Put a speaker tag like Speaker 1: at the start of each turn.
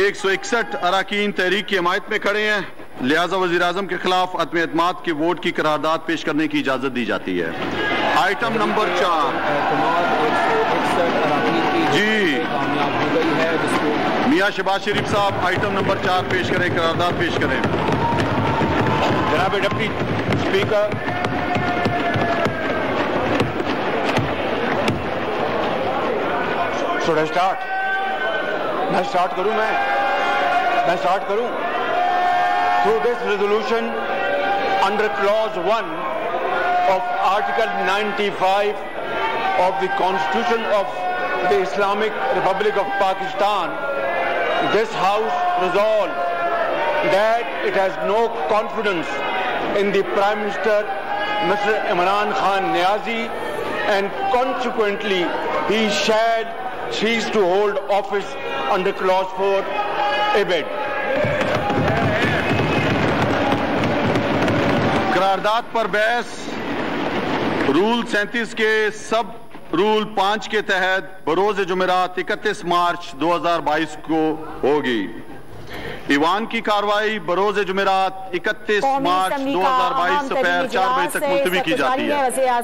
Speaker 1: 161 اراکین تحریک کی حمایت میں کھڑے ہیں، لہذا وزیراعظم کے خلاف عدم اعتماد کے ووٹ کی قرارداد پیش کرنے کی اجازت دی جاتی ہے۔ آئٹم نمبر 4 جی میاں شہباز شریف صاحب آئٹم نمبر 4 پیش کریں، قرارداد پیش کریں۔
Speaker 2: جناب deputy speaker, should I start? میں اسٹارٹ کروں through this resolution under clause 1 of Article 95 of the Constitution of the Islamic Republic of Pakistan, this House resolved that it has no confidence in the Prime Minister, Mr. Imran Khan Niazi, and consequently he shall cease to hold office under Clause 4 abed.
Speaker 1: قرارداد پر بحث role 37 کے سب role 5 کے تحت بروز جمعرات 31 مارچ 2022 کو ہوگی۔ ایوان کی کارروائی بروز جمعرات 31 مارچ 2022 دوپہر 4 بجے تک ملتوی کی جاتی ہے۔